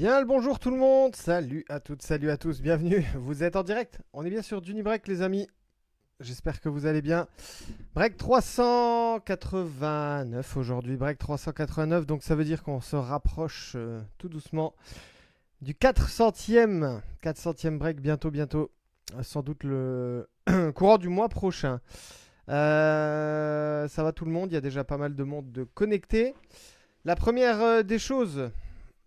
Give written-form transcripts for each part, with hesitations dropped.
Bien le bonjour tout le monde, salut à toutes, salut à tous, bienvenue, vous êtes en direct, on est bien sur Dunibreak les amis, j'espère que vous allez bien. Break 389 aujourd'hui, break 389, donc ça veut dire qu'on se rapproche tout doucement du 400e break, bientôt, sans doute le courant du mois prochain. Ça va tout le monde, il y a déjà pas mal de monde de connecté. La première des choses,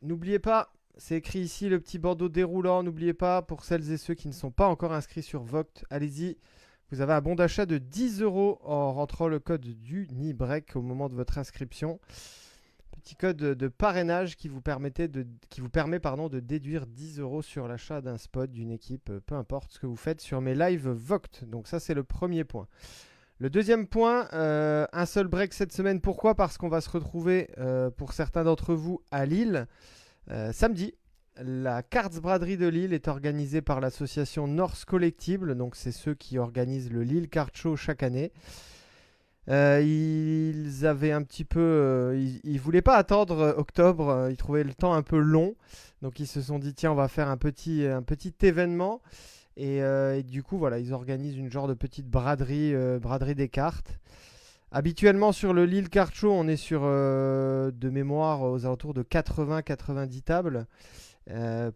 n'oubliez pas, c'est écrit ici le petit bandeau déroulant. N'oubliez pas, pour celles et ceux qui ne sont pas encore inscrits sur Voct, allez-y. Vous avez un bon d'achat de 10 euros en rentrant le code du NIBREK au moment de votre inscription. Petit code de parrainage qui vous permet de déduire 10 euros sur l'achat d'un spot, d'une équipe, peu importe ce que vous faites sur mes lives Voct. Donc ça, c'est le premier point. Le deuxième point, un seul break cette semaine. Pourquoi? Parce qu'on va se retrouver, pour certains d'entre vous, à Lille. Samedi, la Cards Braderie de Lille est organisée par l'association Norse Collectible. Donc, c'est ceux qui organisent le Lille Card Show chaque année. Ils avaient un petit peu. Ils voulaient pas attendre octobre. Ils trouvaient le temps un peu long. Donc, ils se sont dit tiens, on va faire un petit événement. Et du coup, voilà, ils organisent une genre de petite braderie des cartes. Habituellement, sur le Lille Card Show, on est sur de mémoire aux alentours de 80-90 tables.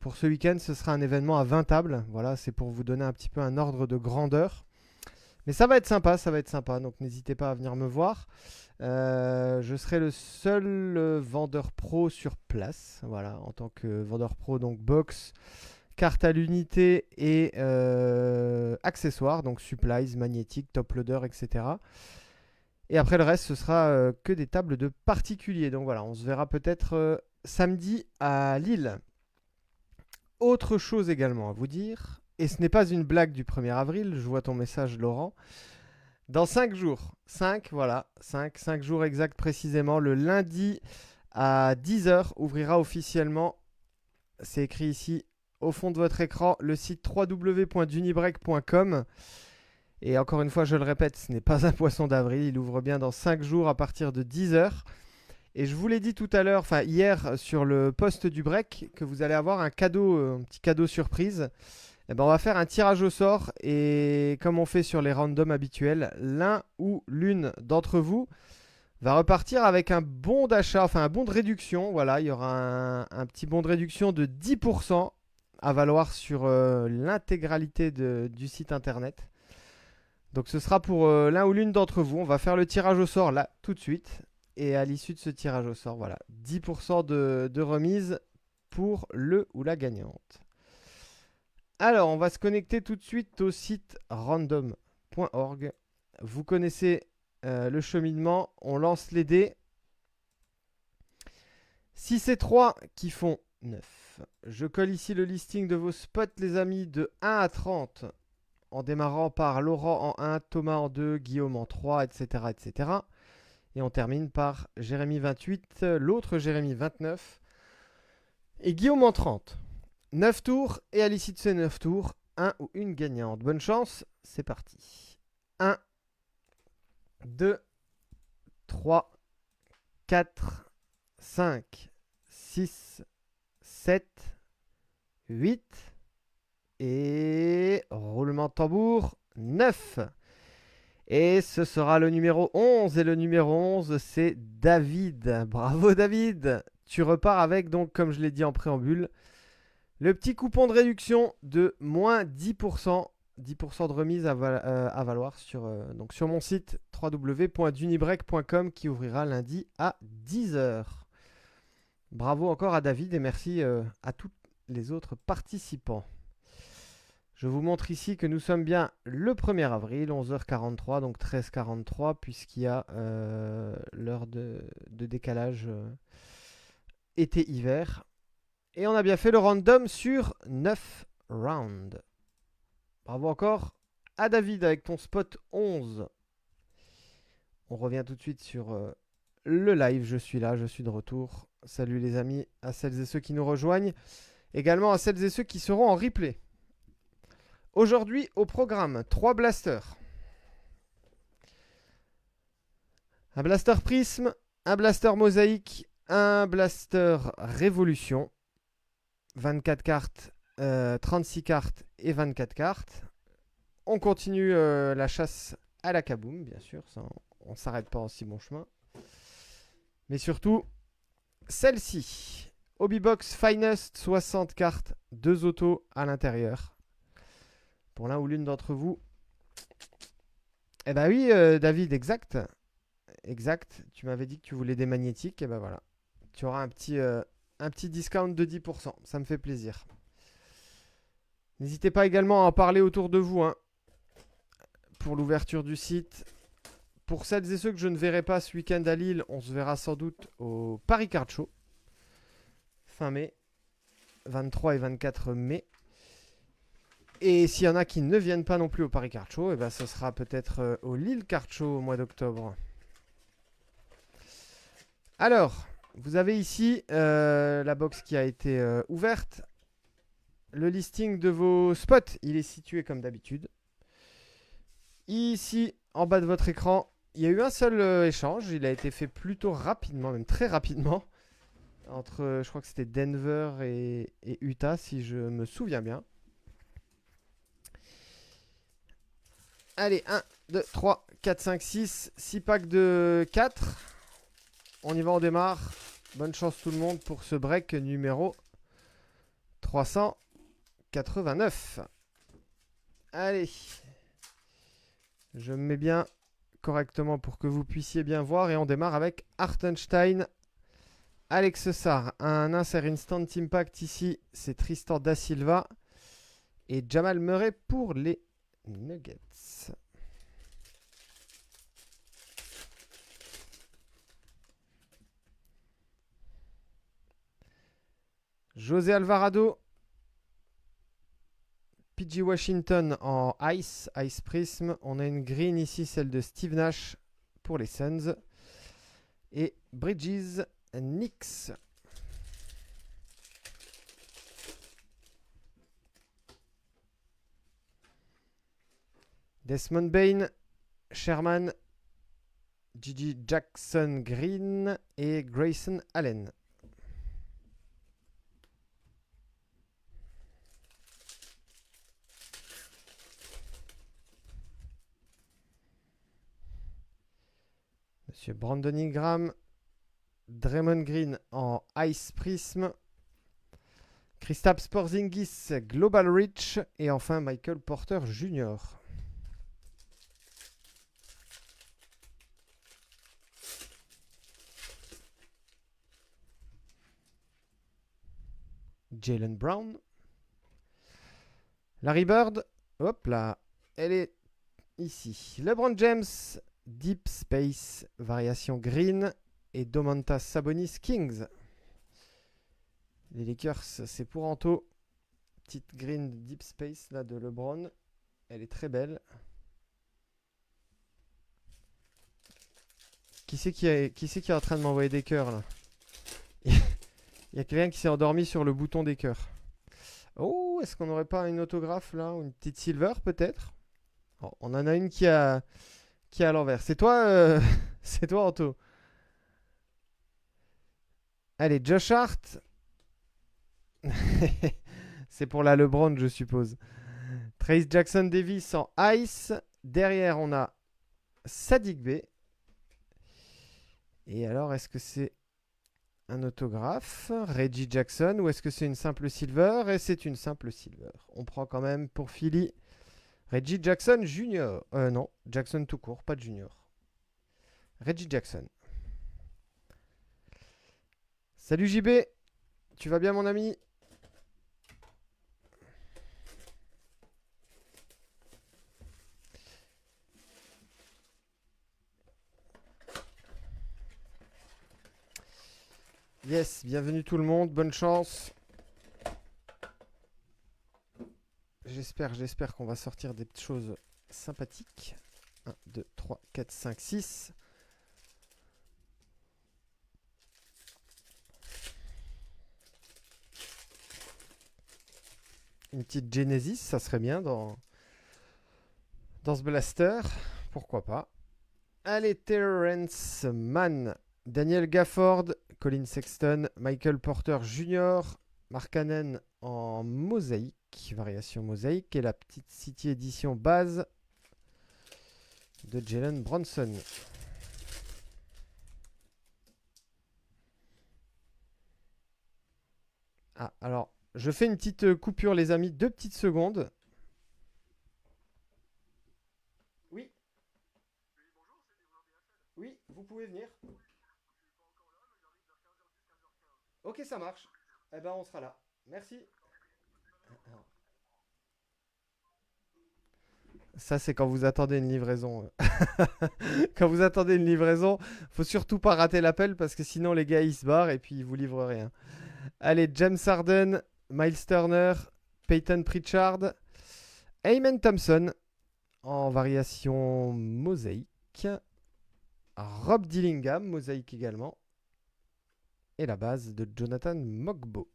Pour ce week-end, ce sera un événement à 20 tables. Voilà, c'est pour vous donner un petit peu un ordre de grandeur. Mais ça va être sympa, donc n'hésitez pas à venir me voir. Je serai le seul vendeur pro sur place, voilà, en tant que vendeur pro, donc box, carte à l'unité et accessoires, donc supplies, magnétiques, top loader, etc. Et après le reste, ce sera que des tables de particuliers. Donc voilà, on se verra peut-être samedi à Lille. Autre chose également à vous dire, et ce n'est pas une blague du 1er avril, je vois ton message Laurent. Dans 5 jours, 5, voilà, 5 jours exacts précisément, le lundi à 10 h ouvrira officiellement, c'est écrit ici au fond de votre écran, le site www.dunibreak.com. Et encore une fois, je le répète, ce n'est pas un poisson d'avril. Il ouvre bien dans 5 jours à partir de 10 h. Et je vous l'ai dit tout à l'heure, enfin hier, sur le post du break, que vous allez avoir un cadeau, un petit cadeau surprise. Eh ben, on va faire un tirage au sort. Et comme on fait sur les randoms habituels, l'un ou l'une d'entre vous va repartir avec un bon d'achat, enfin un bon de réduction. Voilà, il y aura un petit bon de réduction de 10% à valoir sur l'intégralité du site internet. Donc ce sera pour l'un ou l'une d'entre vous. On va faire le tirage au sort là tout de suite. Et à l'issue de ce tirage au sort, voilà, 10% de remise pour le ou la gagnante. Alors, on va se connecter tout de suite au site random.org. Vous connaissez le cheminement. On lance les dés. Si c'est 3 qui font 9. Je colle ici le listing de vos spots, les amis, de 1 à 30. En démarrant par Laurent en 1, Thomas en 2, Guillaume en 3, etc. etc. Et on termine par Jérémy 28, l'autre Jérémy 29 et Guillaume en 30. 9 tours et à l'issue de ces 9 tours, un ou une gagnante. Bonne chance, c'est parti. 1, 2, 3, 4, 5, 6, 7, 8 et roulement de tambour 9. Et ce sera le numéro 11. Et le numéro 11, c'est David. Bravo David. Tu repars avec, donc, comme je l'ai dit en préambule, le petit coupon de réduction de moins 10%. 10% de remise à valoir donc sur mon site www.dunibreak.com qui ouvrira lundi à 10 h. Bravo encore à David et merci à tous les autres participants. Je vous montre ici que nous sommes bien le 1er avril, 11h43, donc 13h43, puisqu'il y a l'heure de décalage été-hiver. Et on a bien fait le random sur 9 rounds. Bravo encore à David avec ton spot 11. On revient tout de suite sur le live. Je suis là, je suis de retour. Salut les amis, à celles et ceux qui nous rejoignent. Également à celles et ceux qui seront en replay. Aujourd'hui, au programme, 3 blasters. Un blaster prisme, un blaster mosaïque, un blaster révolution. 24 cartes, 36 cartes et 24 cartes. On continue la chasse à la kaboom, bien sûr. Ça, on ne s'arrête pas en si bon chemin. Mais surtout, celle-ci. Hobbybox Finest, 60 cartes, 2 autos à l'intérieur. Pour l'un ou l'une d'entre vous. Eh ben oui, David, exact. Exact. Tu m'avais dit que tu voulais des magnétiques. Et ben voilà. Tu auras un petit discount de 10%. Ça me fait plaisir. N'hésitez pas également à en parler autour de vous, hein, pour l'ouverture du site. Pour celles et ceux que je ne verrai pas ce week-end à Lille, on se verra sans doute au Paris Card Show. Fin mai. 23 et 24 mai. Et s'il y en a qui ne viennent pas non plus au Paris Card Show, eh ben, ce sera peut-être au Lille Card Show au mois d'octobre. Alors, vous avez ici la box qui a été ouverte. Le listing de vos spots, il est situé comme d'habitude. Ici, en bas de votre écran, il y a eu un seul échange. Il a été fait plutôt rapidement, même très rapidement. Entre, je crois que c'était Denver et Utah, si je me souviens bien. Allez, 1, 2, 3, 4, 5, 6. 6 packs de 4. On y va, on démarre. Bonne chance tout le monde pour ce break numéro 389. Allez. Je me mets bien correctement pour que vous puissiez bien voir. Et on démarre avec Hartenstein. Alex Sarr. Un insert instant impact ici. C'est Tristan Da Silva. Et Jamal Murray pour les Nuggets. José Alvarado. PG Washington en Ice Prism. On a une green ici, celle de Steve Nash pour les Suns. Et Bridges Knicks. Desmond Bain, Sherman, Gigi Jackson Green et Grayson Allen. Monsieur Brandon Ingram, Draymond Green en Ice Prism, Kristaps Porzingis Global Reach et enfin Michael Porter Jr. Jaylen Brown. Larry Bird, hop là, elle est ici. LeBron James, Deep Space, variation green et Domantas Sabonis Kings. Les Lakers, c'est pour Anto. Petite green Deep Space là de LeBron. Elle est très belle. Qui c'est qui est en train de m'envoyer des cœurs là? Il y a quelqu'un qui s'est endormi sur le bouton des cœurs. Oh, est-ce qu'on n'aurait pas une autographe là? Ou une petite silver peut-être? Oh, on en a une qui est à l'envers. C'est toi, c'est toi Anto. Allez, Josh Hart. C'est pour la LeBron, je suppose. Trace Jackson Davis en Ice. Derrière, on a Sadiq Bey. Et alors, est-ce que c'est un autographe? Reggie Jackson, ou est-ce que c'est une simple silver? Et c'est une simple silver. On prend quand même pour Philly Reggie Jackson Junior. Non, Jackson tout court, pas de Junior. Reggie Jackson. Salut JB. Tu vas bien mon ami? Yes, bienvenue tout le monde, bonne chance. J'espère qu'on va sortir des petites choses sympathiques. 1, 2, 3, 4, 5, 6. Une petite Genesis, ça serait bien dans ce blaster. Pourquoi pas. Allez, Terrence Mann, Daniel Gafford, Colin Sexton, Michael Porter Jr., Markkanen en mosaïque, variation mosaïque, et la petite City Edition base de Jalen Brunson. Ah, alors, je fais une petite coupure, les amis, 2 petites secondes. Oui, oui, vous pouvez venir. Ok, ça marche. Eh ben, on sera là. Merci. Ça, c'est quand vous attendez une livraison. Quand vous attendez une livraison, faut surtout pas rater l'appel parce que sinon les gars ils se barrent et puis ils vous livrent rien. Allez, James Harden, Miles Turner, Peyton Pritchard, Amen Thompson en variation mosaïque, Rob Dillingham, mosaïque également, et la base de Jonathan Mogbo.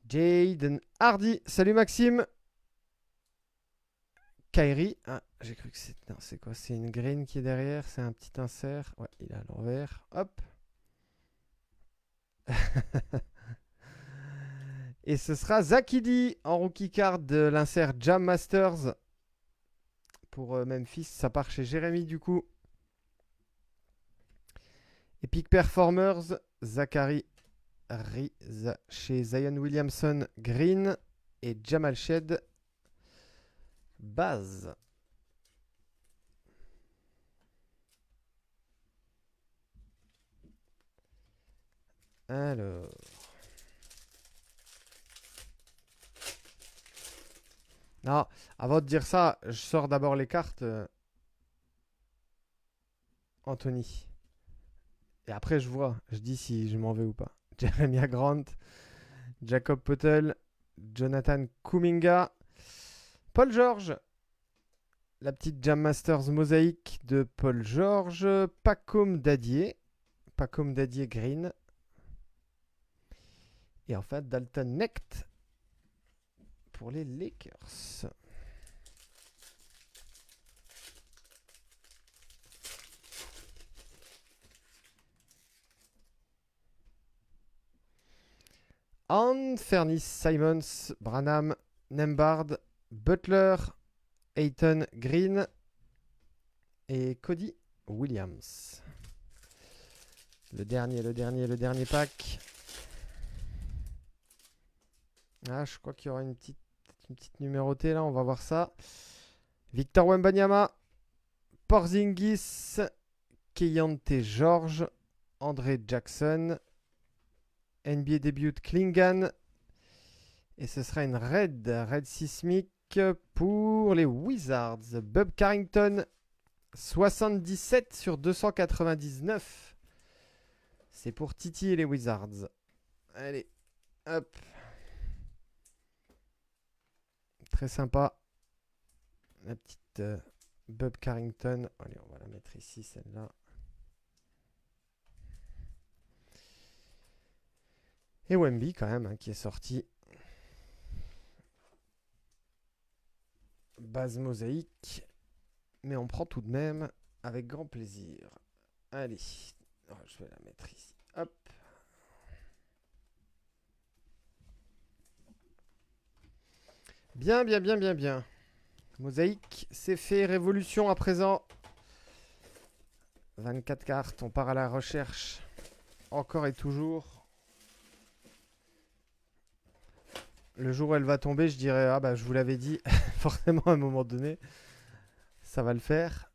Jaden Hardy, salut Maxime. Kyrie, ah, j'ai cru que c'est. Non, c'est quoi? C'est une green qui est derrière, c'est un petit insert. Ouais, il est à l'envers. Hop. Et ce sera Zakidi en rookie card de l'insert Jam Masters pour Memphis. Ça part chez Jérémy du coup. Epic Performers, Zachary chez Zion Williamson Green et Jamal Shed base. Alors. Non, avant de dire ça, je sors d'abord les cartes. Anthony. Et après, je vois. Je dis si je m'en vais ou pas. Jeremiah Grant, Jacob Poeltl, Jonathan Kuminga, Paul George, la petite Jam Masters mosaïque de Paul George, Pacom Dadier Green, et en fait Dalton Knecht pour les Lakers. Anthony Simons, Branham, Nembhard, Butler, Ayton Green et Cody Williams. Le dernier pack. Ah, je crois qu'il y aura une petite numérotée là, on va voir ça. Victor Wembanyama, Porzingis, Keyonte George, André Jackson, NBA début Klingan. Et ce sera une Red sismique pour les Wizards. Bob Carrington, 77 sur 299. C'est pour Titi et les Wizards. Allez, hop. Très sympa. La petite Bob Carrington. Allez, on va la mettre ici, celle-là. Et Wemby quand même, hein, qui est sorti. Base mosaïque. Mais on prend tout de même avec grand plaisir. Allez, oh, je vais la mettre ici. Hop. Bien. Mosaïque, c'est fait. Révolution à présent. 24 cartes, on part à la recherche. Encore et toujours. Le jour où elle va tomber, je dirais, ah bah je vous l'avais dit, forcément à un moment donné, ça va le faire.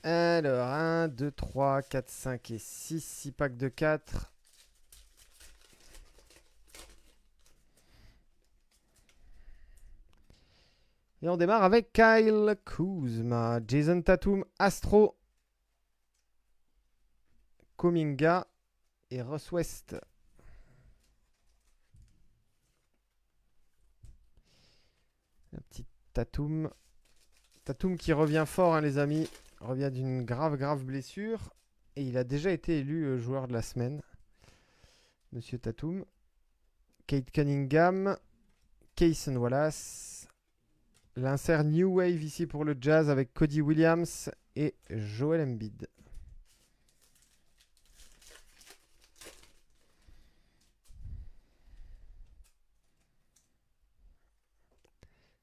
Alors, 1, 2, 3, 4, 5 et 6. 6 packs de 4. Et on démarre avec Kyle Kuzma, Jason Tatum, Astro, Kuminga et Ross West. Un petit Tatum. Tatum qui revient fort, hein, les amis. Revient d'une grave blessure. Et il a déjà été élu joueur de la semaine. Monsieur Tatum. Kate Cunningham. Kayson Wallace. L'insert New Wave ici pour le Jazz avec Cody Williams et Joel Embiid.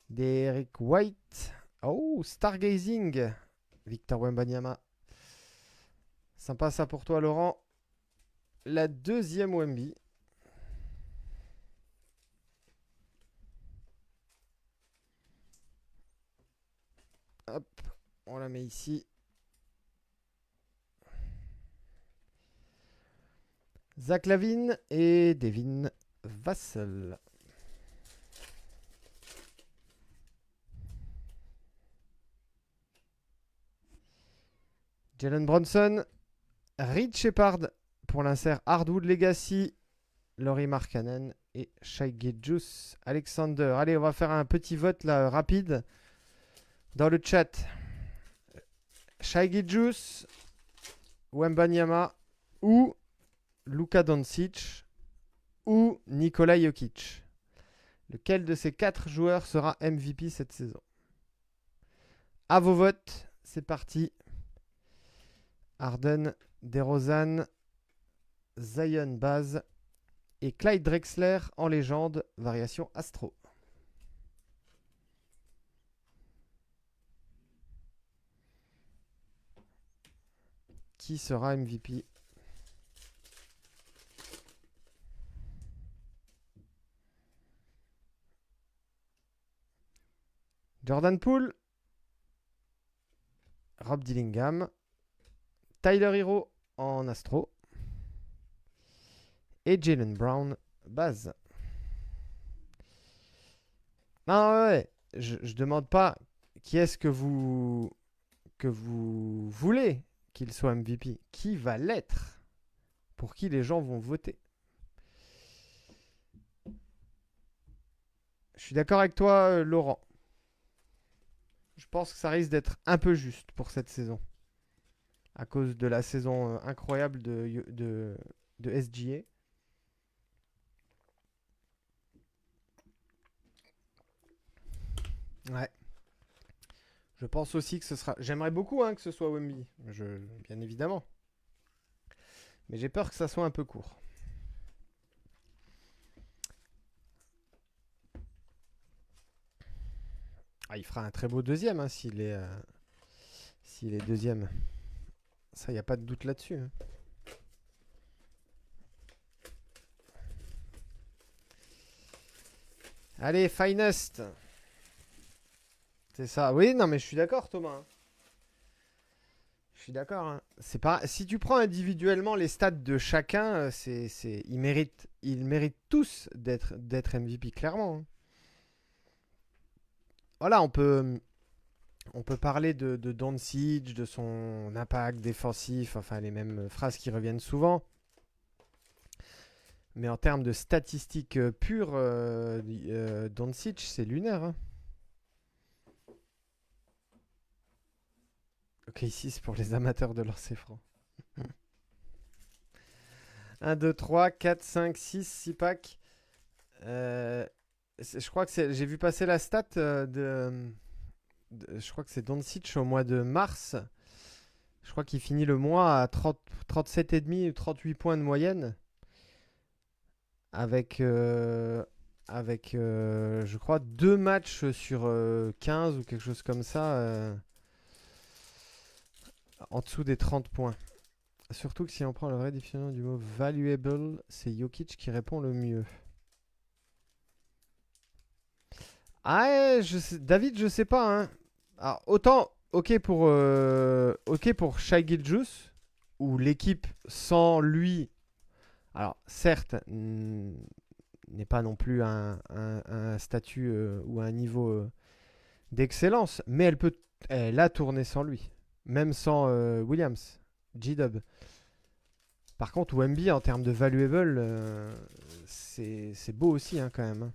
Derek White. Oh, Stargazing. Victor Wembanyama. Sympa ça pour toi, Laurent. La deuxième Wemby. Hop, on la met ici. Zach Lavine et Devin Vassell. Jalen Bronson, Reed Shepard pour l'insert Hardwood Legacy, Laurie Markkanen et Shai Gilgeous Alexander. Allez, on va faire un petit vote là rapide dans le chat. Shai Gilgeous, Wembanyama ou Luka Doncic ou Nikola Jokic. Lequel de ces 4 joueurs sera MVP cette saison? À vos votes, c'est parti. Harden, DeRozan, Zion Baz et Clyde Drexler en légende, variation Astro. Qui sera MVP? Jordan Poole, Rob Dillingham, Tyler Hero en Astro et Jaylen Brown base. Non, ouais, je demande pas qui est-ce que vous voulez qu'il soit MVP. Qui va l'être? Pour qui les gens vont voter? Je suis d'accord avec toi, Laurent. Je pense que ça risque d'être un peu juste pour cette saison. À cause de la saison incroyable de SGA. Ouais. Je pense aussi que ce sera... J'aimerais beaucoup que ce soit Wemby. Bien évidemment. Mais j'ai peur que ça soit un peu court. Ah, il fera un très beau deuxième s'il est deuxième. Ça, il n'y a pas de doute là-dessus. Allez, Finest. C'est ça. Oui, non, mais je suis d'accord, Thomas. Je suis d'accord. C'est pas... Si tu prends individuellement les stats de chacun, ils méritent tous d'être MVP, clairement. Voilà, on peut parler de Doncic, de son impact défensif, enfin les mêmes phrases qui reviennent souvent. Mais en termes de statistiques pures, Doncic, c'est lunaire. Ok, ici, c'est pour les amateurs de lancer franc. 1, 2, 3, 4, 5, 6, 6 packs. Je crois que j'ai vu passer la stat je crois que c'est Doncic au mois de mars. Je crois qu'il finit le mois à 37,5 ou 38 points de moyenne. Avec, je crois, 2 matchs sur 15 ou quelque chose comme ça. En dessous des 30 points. Surtout que si on prend le vrai définition du mot valuable, c'est Jokic qui répond le mieux. Ah, David, je sais pas. Alors, autant, ok pour Shai Gilgeous, où l'équipe sans lui, alors certes, n'est pas non plus un statut ou un niveau d'excellence, mais elle a tourné sans lui, même sans Williams, G-Dub. Par contre, Wemby, en termes de valuable, c'est beau aussi quand même.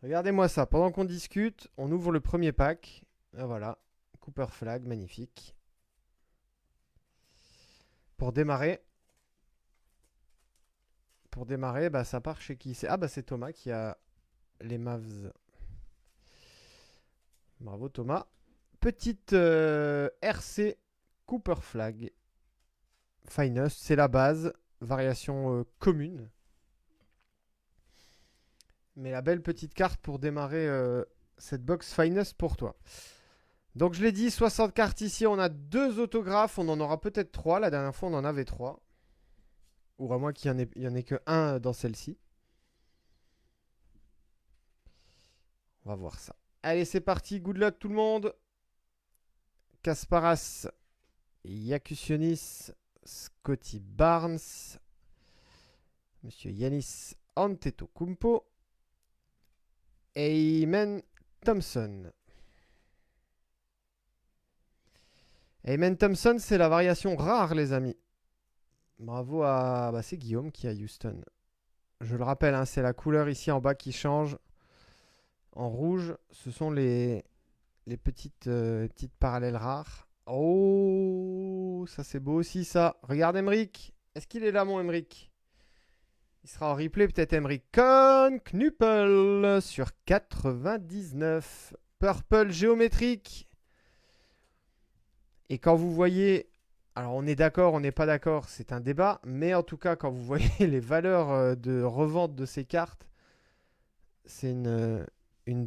Regardez-moi ça. Pendant qu'on discute, on ouvre le premier pack. Et voilà. Cooper Flag, magnifique. Pour démarrer, ça part chez qui? Ah bah c'est Thomas qui a les Mavs. Bravo Thomas. Petite RC Cooper Flag. Finest, c'est la base. Variation commune. Mais la belle petite carte pour démarrer cette box Finest pour toi. Donc je l'ai dit, 60 cartes ici. On a 2 autographes. On en aura peut-être 3. La dernière fois, on en avait 3. Ou à moins qu'il n'y en ait que 1 dans celle-ci. On va voir ça. Allez, c'est parti. Good luck tout le monde. Kasparas, Yakusionis, Scotty Barnes, Monsieur Yanis Antetokounmpo, Amen Thompson. Amen Thompson, c'est la variation rare, les amis. Bravo à... Bah, c'est Guillaume qui est à Houston. Je le rappelle, hein, c'est la couleur ici en bas qui change. En rouge, ce sont les petites parallèles rares. Oh, ça c'est beau aussi ça. Regarde Emric. Est-ce qu'il est là mon Emric? Il sera en replay peut-être Emric Knuppel sur 99. Purple géométrique. Et quand vous voyez... Alors on est d'accord, on n'est pas d'accord, c'est un débat. Mais en tout cas, quand vous voyez les valeurs de revente de ces cartes, c'est une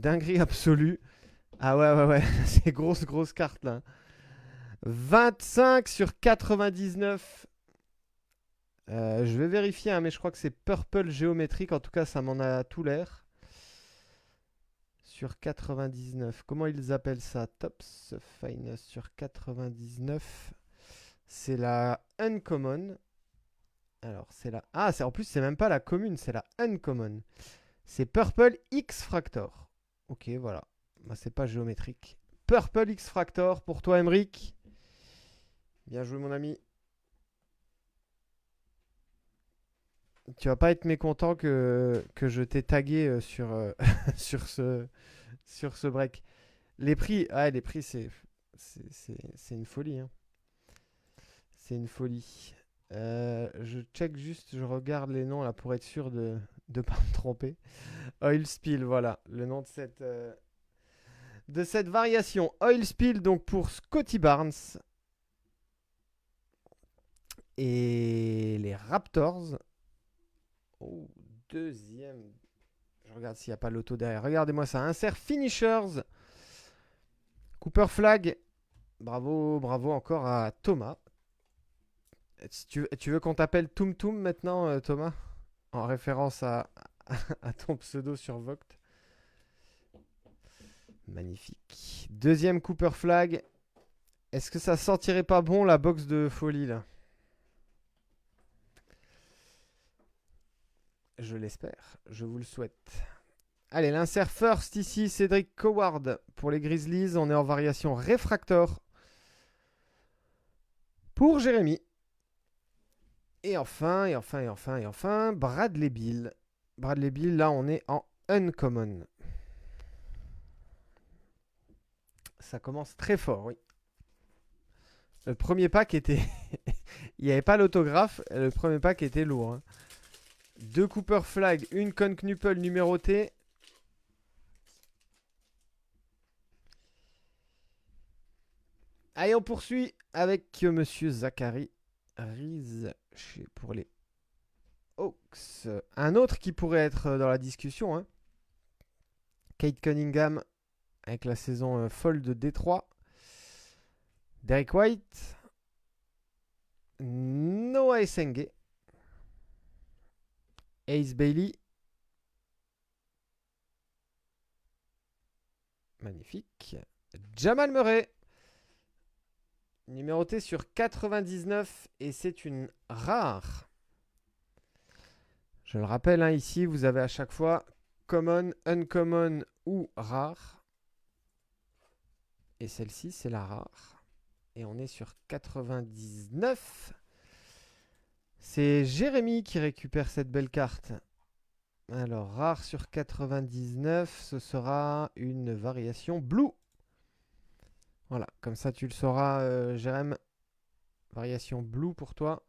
dinguerie absolue. Ah ouais, c'est grosse carte là. 25 sur 99. Je vais vérifier, hein, mais je crois que c'est purple géométrique. En tout cas, ça m'en a tout l'air. Sur 99. Comment ils appellent ça? Tops Finest sur 99. C'est la Uncommon. Alors, c'est la... Ah, en plus, c'est même pas la commune, c'est la Uncommon. C'est Purple X Fractor. Ok, voilà. Bah, c'est pas géométrique. Purple X Fractor pour toi, Emric. Bien joué, mon ami. Tu vas pas être mécontent que je t'ai tagué sur ce break. Les prix, c'est une folie. Hein. C'est une folie. Je check juste, je regarde les noms là pour être sûr de ne pas me tromper. Oil Spill, voilà, le nom de cette variation. Oil Spill, donc pour Scotty Barnes. Et les Raptors. Oh, deuxième. Je regarde s'il n'y a pas l'auto derrière. Regardez-moi ça. Insert Finishers. Cooper Flag. Bravo encore à Thomas. Tu veux qu'on t'appelle Toum Toum maintenant, Thomas? En référence à ton pseudo sur Voct. Magnifique. Deuxième Cooper Flag. Est-ce que ça sentirait pas bon la box de folie là? Je l'espère. Je vous le souhaite. Allez, l'insert first ici, Cédric Coward pour les Grizzlies. On est en variation réfractor pour Jérémy. Et enfin, Bradley Beal. Bradley Beal, là, on est en uncommon. Ça commence très fort, oui. Le premier pack était... Il n'y avait pas l'autographe. Le premier pack était lourd. Hein. 2 Cooper Flag, une Con Knuppel numérotée. Allez, on poursuit avec Monsieur Zachary Riz pour les Hawks. Un autre qui pourrait être dans la discussion. Hein. Kate Cunningham avec la saison folle de Détroit. Derek White. Noah Essenge. Ace Bailey. Magnifique. Jamal Murray. Numéroté sur 99 et c'est une rare. Je le rappelle, hein, ici, vous avez à chaque fois common, uncommon ou rare. Et celle-ci, c'est la rare. Et on est sur 99. C'est Jérémy qui récupère cette belle carte. Alors, rare sur 99, ce sera une variation blue. Voilà, comme ça tu le sauras, Jérémy. Variation blue pour toi.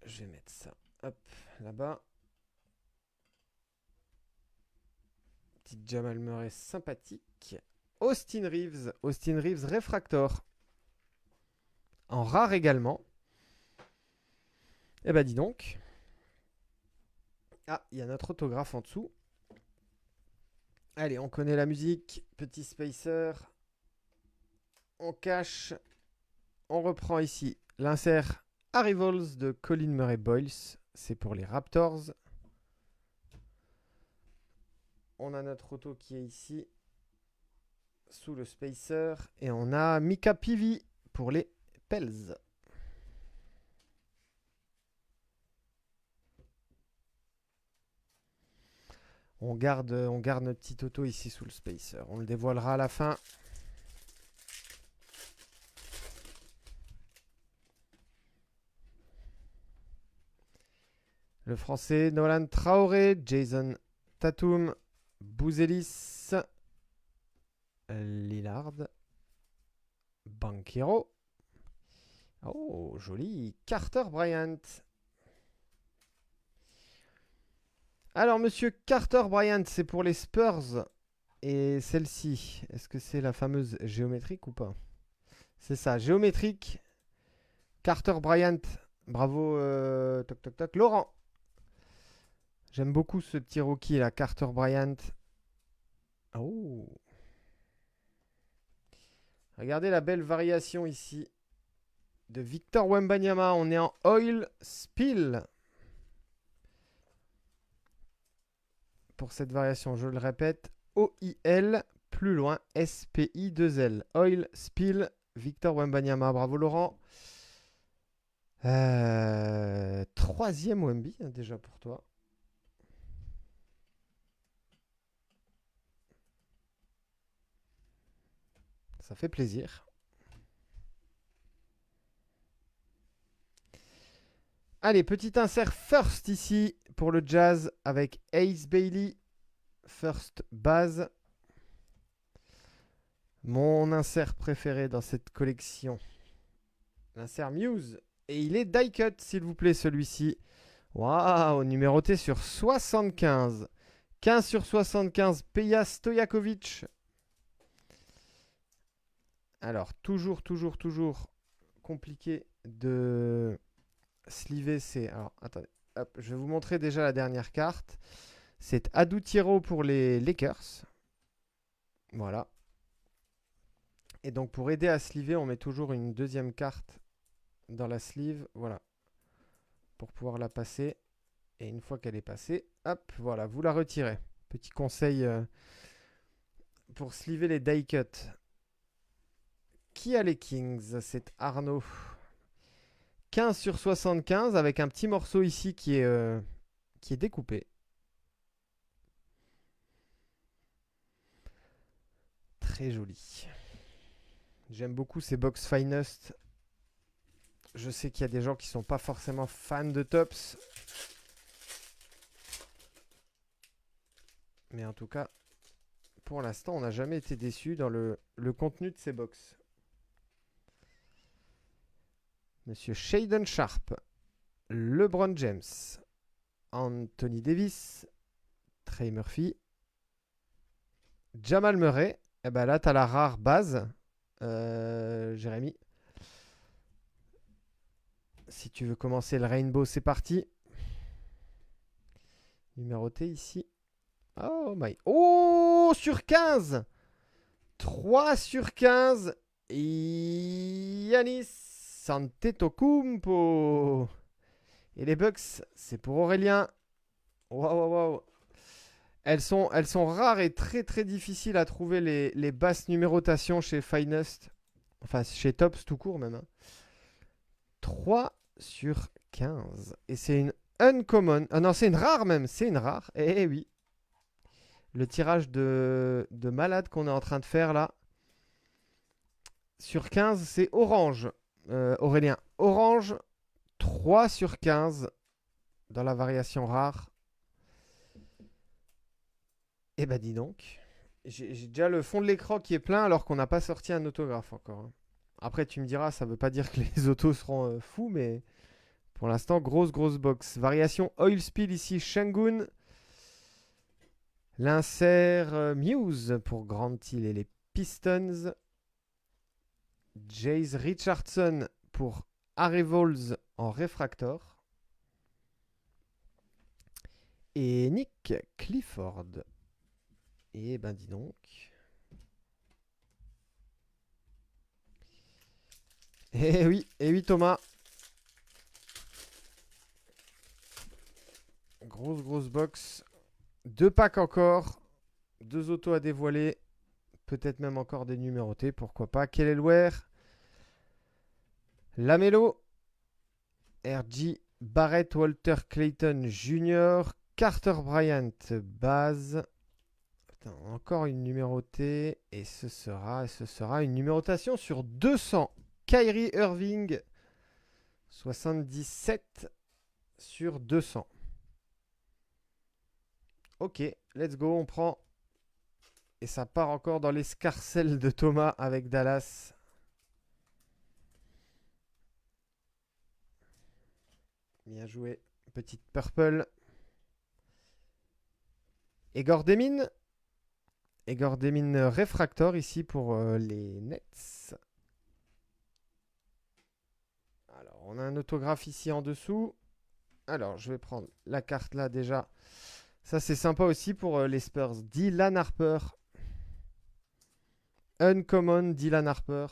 Je vais mettre ça, hop, là-bas. Petit Jamal Murray sympathique. Austin Reeves. Austin Reeves Refractor. En rare également. Eh ben dis donc. Ah, il y a notre autographe en dessous. Allez, on connaît la musique. Petit spacer. On cache. On reprend ici l'insert Arrivals de Colin Murray Boyles. C'est pour les Raptors. On a notre auto qui est ici. Sous le spacer. Et on a Mika Pivi pour les Pels. On garde notre petit auto ici sous le spacer. On le dévoilera à la fin. Le français Nolan Traoré, Jason Tatum, Bouzelis, Lillard, Banchero. Oh, joli. Carter Bryant. Alors, monsieur Carter Bryant, c'est pour les Spurs. Et celle-ci, est-ce que c'est la fameuse géométrique ou pas? C'est ça, géométrique. Carter Bryant. Bravo, toc toc toc. Laurent. J'aime beaucoup ce petit rookie là, Carter Bryant. Oh. Regardez la belle variation ici de Victor Wembanyama. On est en Oil Spill. Pour cette variation, je le répète, OIL, plus loin, SPI2L. Oil Spill, Victor Wembanyama. Bravo Laurent. Troisième Wemby déjà pour toi. Ça fait plaisir. Allez, petit insert first ici pour le Jazz avec Ace Bailey. First base. Mon insert préféré dans cette collection. L'insert Muse. Et il est die cut, s'il vous plaît, celui-ci. Waouh, numéroté sur 75. 15 sur 75, Peja Stojakovic. Alors, toujours compliqué de sliver. Alors, attendez. Hop, je vais vous montrer déjà la dernière carte. C'est Adou-Tiro pour les Lakers. Voilà. Et donc, pour aider à sliver, on met toujours une deuxième carte dans la sleeve. Voilà. Pour pouvoir la passer. Et une fois qu'elle est passée, hop, voilà, vous la retirez. Petit conseil pour sliver les die cut. Qui a les Kings? C'est Arnaud. 15 sur 75 avec un petit morceau ici qui est découpé. Très joli. J'aime beaucoup ces box finest. Je sais qu'il y a des gens qui sont pas forcément fans de Tops. Mais en tout cas, pour l'instant, on n'a jamais été déçus dans le contenu de ces box. Monsieur Shaden Sharp, LeBron James, Anthony Davis, Trey Murphy, Jamal Murray. Et ben là, tu as la rare base, Jérémy. Si tu veux commencer le Rainbow, c'est parti. Numéroté ici. Oh my. Oh, sur 15. 3 sur 15. Yanis Antetokounmpo. Et les Bucks, c'est pour Aurélien. Waouh. Elles sont rares et très difficiles à trouver les basses numérotations chez Finest. Enfin, chez Tops tout court même. 3 sur 15. Et c'est une uncommon. Ah non, c'est une rare même. C'est une rare. Eh oui. Le tirage de malade qu'on est en train de faire là. Sur 15, c'est orange. Aurélien. Orange, 3 sur 15 dans la variation rare. Eh ben dis donc. J'ai déjà le fond de l'écran qui est plein alors qu'on n'a pas sorti un autographe encore. Après, tu me diras, ça veut pas dire que les autos seront fous, mais pour l'instant, grosse box. Variation Oil Spill ici, Shengun. L'insert Muse pour Grant Hill et les Pistons. Jace Richardson pour Harry Vols en réfractor. Et Nick Clifford. Et ben dis donc. Et oui Thomas. Grosse box. 2 packs encore. 2 autos à dévoiler. Peut-être même encore des numérotés. Pourquoi pas. Kelelware. Lamelo. RG Barrett Walter Clayton Jr. Carter Bryant base. Putain, encore une numérotée. Et ce sera une numérotation sur 200. Kyrie Irving. 77 sur 200. Ok, let's go, on prend. Et ça part encore dans l'escarcelle de Thomas avec Dallas. Bien joué. Petite purple. Egor Demin. Egor Demin réfractor ici pour les Nets. Alors, on a un autographe ici en dessous. Alors, je vais prendre la carte là déjà. Ça, c'est sympa aussi pour les Spurs. Dylan Harper. Uncommon Dylan Harper.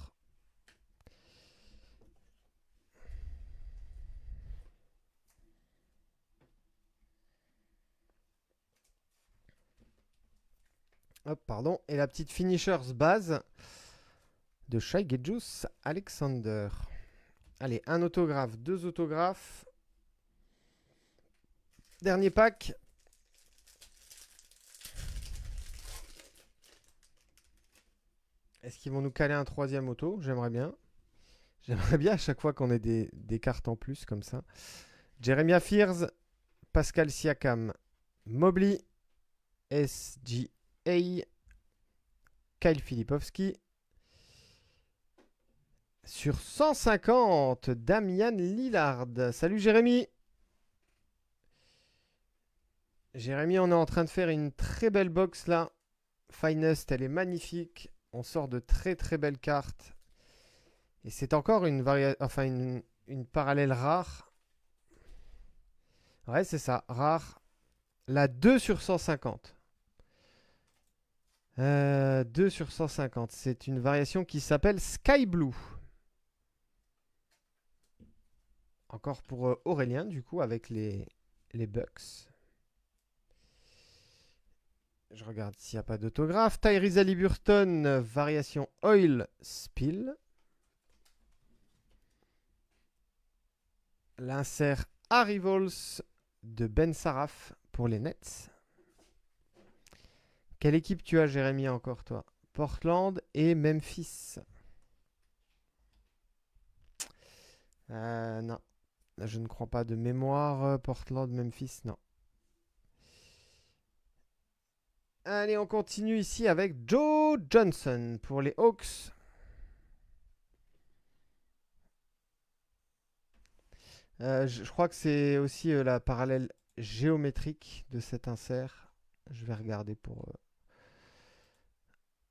Hop, pardon. Et la petite finishers base de Shai Gilgeous-Alexander. Allez, un autographe, 2 autographes. Dernier pack. Est-ce qu'ils vont nous caler un 3e auto? J'aimerais bien. J'aimerais bien à chaque fois qu'on ait des cartes en plus comme ça. Jeremiah Fears, Pascal Siakam, Mobley, SGA, Kyle Filipowski. Sur 150, Damian Lillard. Salut Jérémy. Jérémy, on est en train de faire une très belle box là. Finest, elle est magnifique. On sort de très belles cartes. Et c'est encore une parallèle rare. Ouais, c'est ça, rare. La 2 sur 150. 2 sur 150. C'est une variation qui s'appelle Sky Blue. Encore pour Aurélien, du coup, avec les Bucks. Je regarde s'il n'y a pas d'autographe. Tyrese Haliburton, variation Oil Spill. L'insert Harry Vols de Ben Saraf pour les Nets. Quelle équipe tu as, Jérémy, encore, toi? Portland et Memphis. Non. Je ne crois pas de mémoire. Portland, Memphis, non. Allez, on continue ici avec Joe Johnson pour les Hawks. Je crois que c'est aussi la parallèle géométrique de cet insert. Je vais regarder pour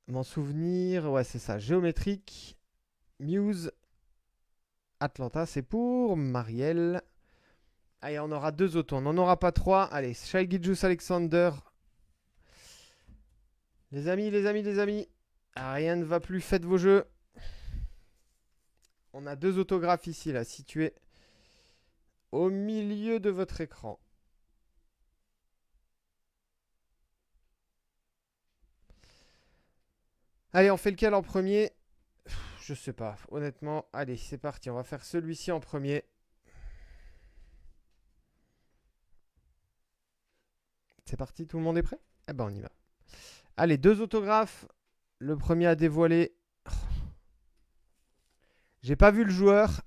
m'en souvenir. Ouais, c'est ça. Géométrique. Muse. Atlanta, c'est pour Marielle. Allez, on aura 2 autos. On n'en aura pas 3. Allez, Shai Gilgeous-Alexander. Les amis. Rien ne va plus. Faites vos jeux. On a 2 autographes ici, là, situés au milieu de votre écran. Allez, on fait lequel en premier? Je sais pas, honnêtement. Allez, c'est parti. On va faire celui-ci en premier. C'est parti, tout le monde est prêt? Eh ben, on y va. Allez, 2 autographes. Le premier à dévoiler. J'ai pas vu le joueur.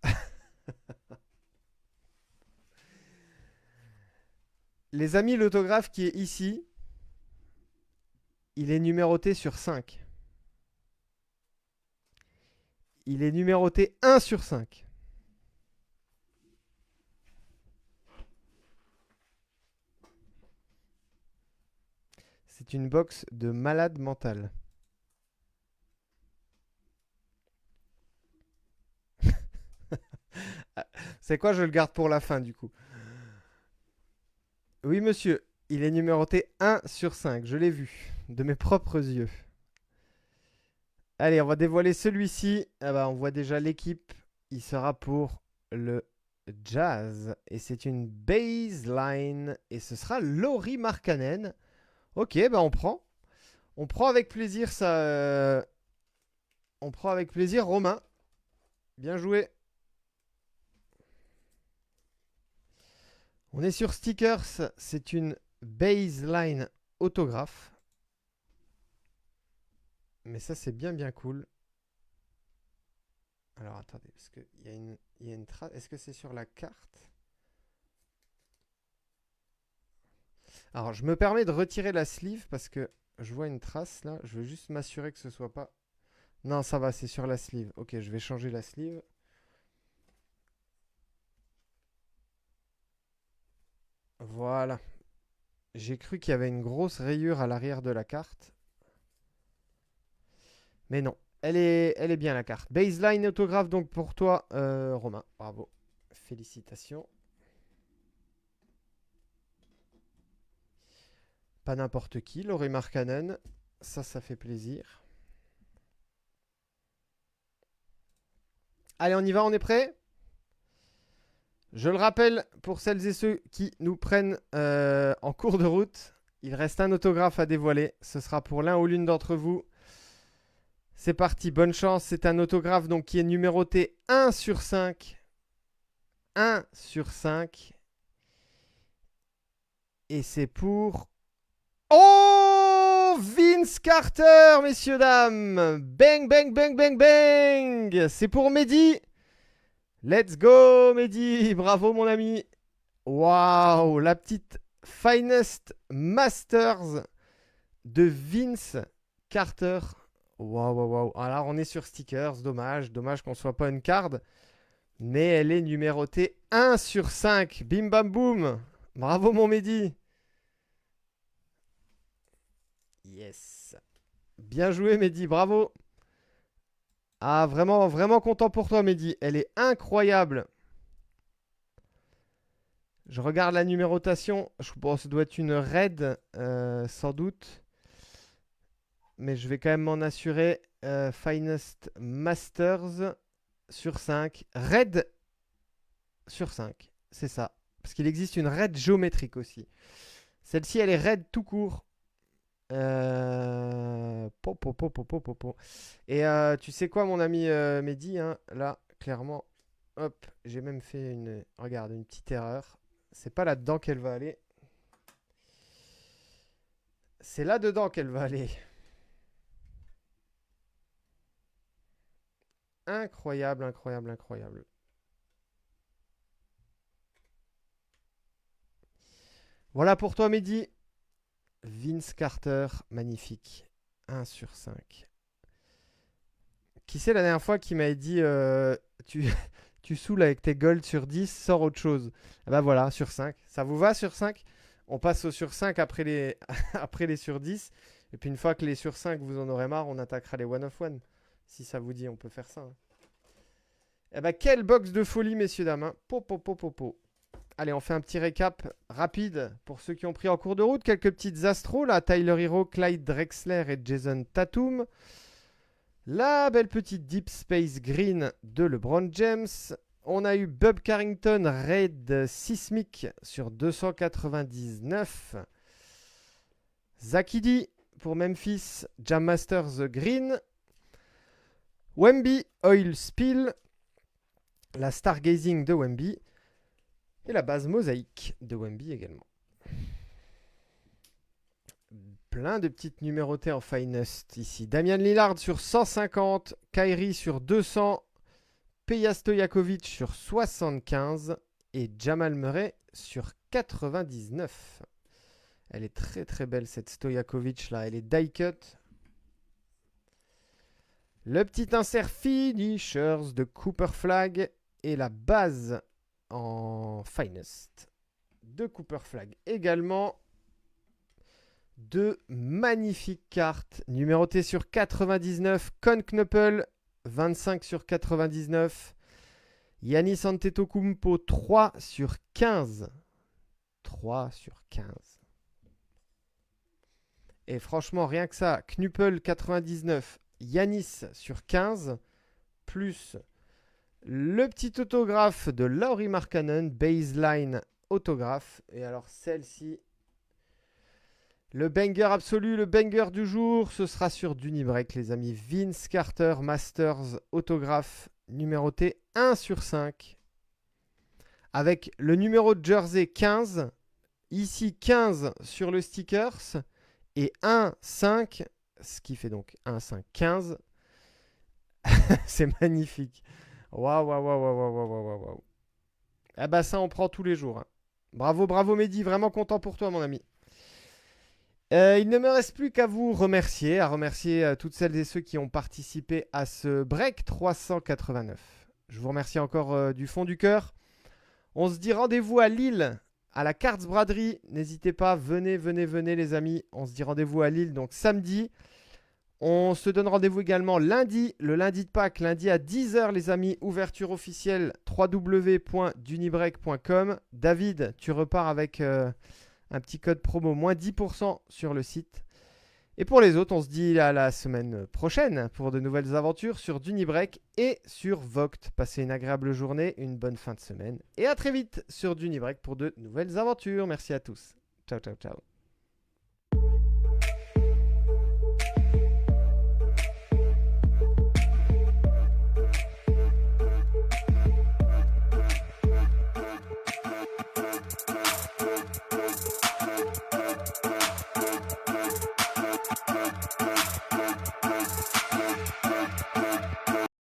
Les amis, l'autographe qui est ici, il est numéroté sur 5. Il est numéroté 1 sur 5. C'est une box de malade mental. C'est quoi? Je le garde pour la fin du coup. Oui, monsieur. Il est numéroté 1/5. Je l'ai vu. De mes propres yeux. Allez, on va dévoiler celui-ci. Ah bah, on voit déjà l'équipe. Il sera pour le Jazz. Et c'est une baseline. Et ce sera Lauri Markkanen. Ok, bah on prend. On prend avec plaisir ça. On prend avec plaisir Romain. Bien joué. On est sur stickers. C'est une baseline autographe. Mais ça, c'est bien bien cool. Alors attendez, parce qu'il y a une trace. Est-ce que c'est sur la carte? Alors je me permets de retirer la sleeve parce que je vois une trace là. Je veux juste m'assurer que ce soit pas. Non, ça va, c'est sur la sleeve. Ok, je vais changer la sleeve. Voilà. J'ai cru qu'il y avait une grosse rayure à l'arrière de la carte. Mais non, elle est bien la carte. Baseline autographe donc pour toi, Romain. Bravo. Félicitations. Pas n'importe qui, Lauri Markkanen. Ça fait plaisir. Allez, on y va, on est prêt? Je le rappelle pour celles et ceux qui nous prennent en cours de route. Il reste un autographe à dévoiler. Ce sera pour l'un ou l'une d'entre vous. C'est parti, bonne chance. C'est un autographe donc qui est numéroté 1/5. 1/5. Et c'est pour... Oh, Vince Carter, messieurs, dames. Bang, bang, bang, bang, bang. C'est pour Mehdi. Let's go, Mehdi. Bravo, mon ami. Waouh, la petite Finest Masters de Vince Carter. Waouh, waouh, waouh. Alors, on est sur stickers. Dommage. Dommage qu'on ne soit pas une card. Mais elle est numérotée 1/5. Bim, bam, boum. Bravo, mon Mehdi. Yes. Bien joué, Mehdi. Bravo. Ah, vraiment, vraiment content pour toi, Mehdi. Elle est incroyable. Je regarde la numérotation. Je pense que ça doit être une Red, sans doute. Mais je vais quand même m'en assurer. Finest Masters sur 5. Red sur 5. C'est ça. Parce qu'il existe une Red géométrique aussi. Celle-ci, elle est Red tout court. Et tu sais quoi, mon ami Mehdi, hein, là, clairement, hop, j'ai même fait regarde, une petite erreur. C'est pas là-dedans qu'elle va aller. C'est là-dedans qu'elle va aller. Incroyable, incroyable, incroyable. Voilà pour toi, Mehdi. Vince Carter, magnifique. 1/5. Qui c'est la dernière fois qui m'avait dit tu, tu saoules avec tes golds sur 10, sors autre chose. Ah bah voilà, sur 5. Ça vous va sur 5? On passe au sur 5 après les, après les sur 10. Et puis une fois que les sur 5 vous en aurez marre, on attaquera les one of one. Si ça vous dit, on peut faire ça. Hein. Eh bah quelle box de folie, messieurs, dames. Hein. Po. Allez, on fait un petit récap rapide pour ceux qui ont pris en cours de route. Quelques petites astros là. Tyler Hero, Clyde Drexler et Jason Tatum. La belle petite Deep Space Green de LeBron James. On a eu Bub Carrington Raid Sismic sur 299. Zakidi pour Memphis, Jam Masters Green. Wemby Oil Spill. La Stargazing de Wemby. Et la base mosaïque de Wemby également. Plein de petites numérotées en finest ici. Damian Lillard sur 150. Kyrie sur 200. Peja Stojakovic sur 75. Et Jamal Murray sur 99. Elle est très très belle cette Stojakovic là. Elle est die cut. Le petit insert finishers de Cooper Flag. Et la base en finest de Cooper Flag également. deux magnifiques cartes numérotées sur 99. Konknuppel, 25 sur 99. Giannis Antetokounmpo, 3 sur 15. 3 sur 15. Et franchement, rien que ça, Knuppel 99, Giannis sur 15, plus le petit autographe de Lauri Markkanen, baseline autographe. Et alors celle-ci, le banger absolu, le banger du jour, ce sera sur Dunibreak, les amis. Vince Carter Masters autographe numéroté 1 sur 5. Avec le numéro de jersey 15, ici 15 sur le stickers. Et 1, 5, ce qui fait donc 1, 5, 15. C'est magnifique. Waouh, waouh, waouh, waouh, waouh, waouh, waouh. Ah bah ça, on prend tous les jours. Hein. Bravo, bravo Mehdi, vraiment content pour toi mon ami. Il ne me reste plus qu'à vous remercier, toutes celles et ceux qui ont participé à ce break 389. Je vous remercie encore du fond du cœur. On se dit rendez-vous à Lille. À la Cards Braderie, n'hésitez pas, venez les amis. On se dit rendez-vous à Lille, donc samedi. On se donne rendez-vous également lundi, le lundi de Pâques, lundi à 10h les amis. Ouverture officielle www.dunibreak.com. David, tu repars avec un petit code promo, moins 10% sur le site. Et pour les autres, on se dit à la semaine prochaine pour de nouvelles aventures sur Dunibreak et sur Vogt. Passez une agréable journée, une bonne fin de semaine. Et à très vite sur Dunibreak pour de nouvelles aventures. Merci à tous. Ciao, ciao, ciao.